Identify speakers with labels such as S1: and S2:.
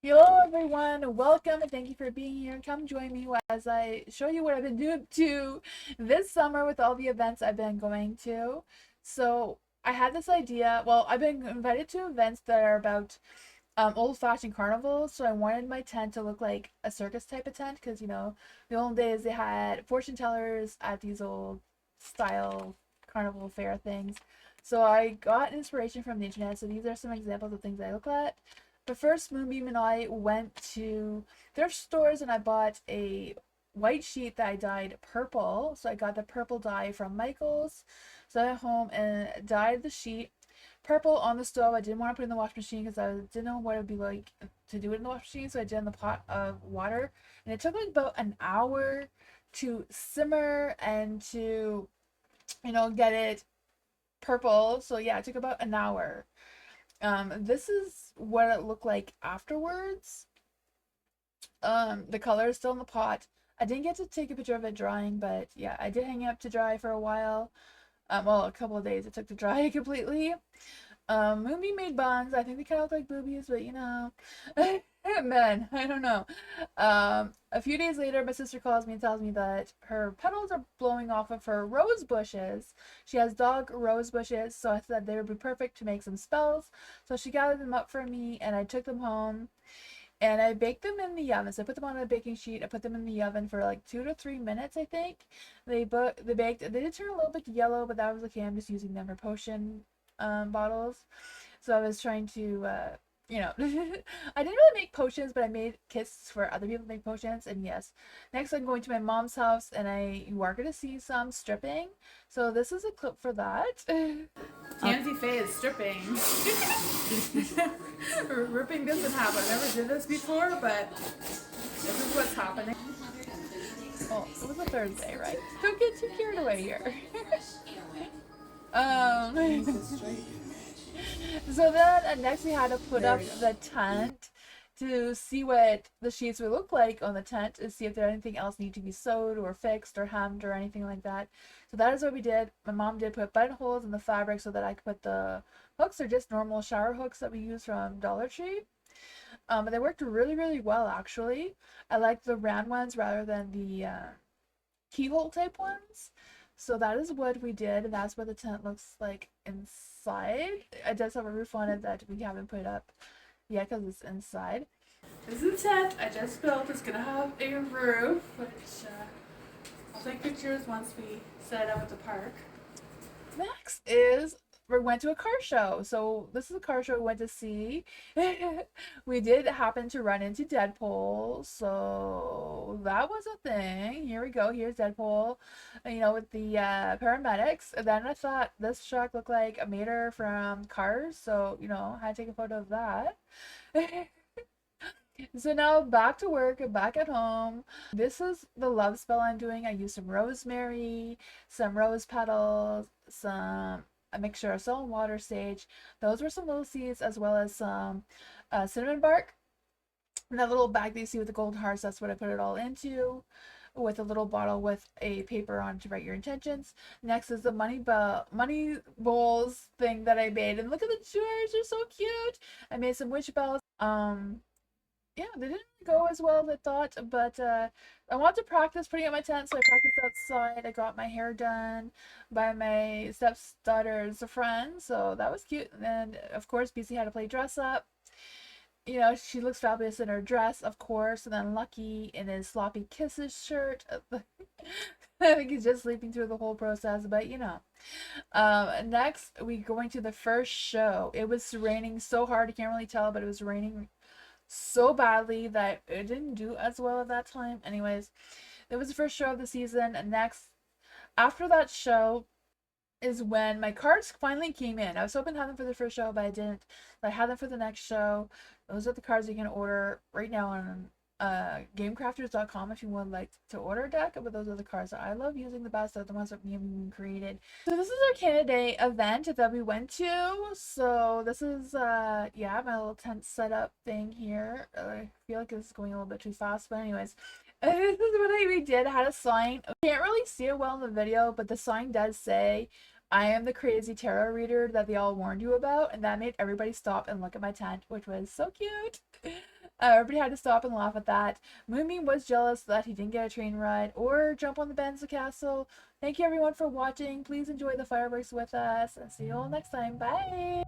S1: Hello everyone, welcome and thank you for being here. Come join me as I show you what I've been doing to this summer with all the events I've been going to. So I had this idea, well, I've been invited to events that are about old-fashioned carnivals, so I wanted my tent to look like a circus type of tent because, the old days they had fortune tellers at these old style carnival fair things. So I got inspiration from the internet, so these are some examples of things I look at. The first Moonbeam and I went to thrift stores and I bought a white sheet that I dyed purple. So I got the purple dye from Michael's. So I went home and dyed the sheet purple on the stove. I didn't want to put it in the wash machine because I didn't know what it would be like to do it in the wash machine. So I did it in the pot of water. And it took like about an hour to simmer and to, get it purple. So yeah, it took about an hour. This is what it looked like afterwards. The color is still in the pot. I didn't get to take a picture of it drying, but yeah, I did hang it up to dry for a while. Well, a couple of days it took to dry completely. Moonbeam made buns. I think they kind of look like boobies, but man, I don't know. A few days later, my sister calls me and tells me that her petals are blowing off of her rose bushes. She has dog rose bushes, so I said they would be perfect to make some spells. So she gathered them up for me, and I took them home. And I baked them in the oven. So I put them on a baking sheet. I put them in the oven for like 2 to 3 minutes, I think. They baked. They did turn a little bit yellow, but that was okay. I'm just using them for potion bottles. So I was trying to, I didn't really make potions, but I made kits for other people to make potions. And yes, next I'm going to my mom's house, and you are going to see some stripping. So this is a clip for that. Tamsy Fae is stripping. Ripping doesn't happen. I never did this before, but this is what's happening. Oh, it was a Thursday, right? Don't get too carried away here. um, so then next we had to put up the tent to see what the sheets would look like on the tent and see if there anything else need to be sewed or fixed or hemmed or anything like that. So that is what we did. My mom did put buttonholes in the fabric so that I could put the hooks are just normal shower hooks that we use from Dollar Tree. And they worked really, really well actually. I like the round ones rather than the keyhole type ones. So that is what we did, and that's what the tent looks like inside. It does have a roof on it that we haven't put up yet because it's inside. This is the tent I just built. It's gonna have a roof, which I'll take pictures once we set up at the park. Next is we went to a car show. So this is a car show we went to see. We did happen to run into Deadpool, so that was a thing. Here we go. Here's Deadpool, with the paramedics. And then I thought this truck looked like a mater from Cars, so I had to take a photo of that. So now back to work, back at home. This is the love spell I'm doing. I used some rosemary, some rose petals, a mixture of salt and water sage. Those were some little seeds, as well as some cinnamon bark. And that little bag that you see with the gold hearts, that's what I put it all into, with a little bottle with a paper on to write your intentions. Next is the money bowls thing that I made. And look at the jars, they're so cute. I made some witch bells. Yeah, they didn't go as well as I thought, but I wanted to practice putting up my tent, so I practiced outside. I got my hair done by my stepdaughter's friend, so that was cute. And of course, BC had to play dress up. She looks fabulous in her dress, of course, and then Lucky in his sloppy kisses shirt. I think he's just sleeping through the whole process, but next we going to the first show. It was raining so hard, you can't really tell, but it was raining so badly that it didn't do as well at that time. Anyways, it was the first show of the season. And next, after that show, is when my cards finally came in. I was hoping to have them for the first show, but I didn't. But I had them for the next show. Those are the cards you can order right now on gamecrafters.com if you would like to order a deck. But those are the cards that I love using the best. They're the ones that me and Moon created. So this is our Canada Day event that we went to. So this is yeah, my little tent setup thing here. I feel like this is going a little bit too fast, but anyways, this is what we did. I had a sign. I can't really see it well in the video, but the sign does say, "I am the crazy tarot reader that they all warned you about," and that made everybody stop and look at my tent, which was so cute. Everybody had to stop and laugh at that. Moonbeam was jealous that he didn't get a train ride or jump on the Benza Castle. Thank you everyone for watching. Please enjoy the fireworks with us and see you all next time. Bye!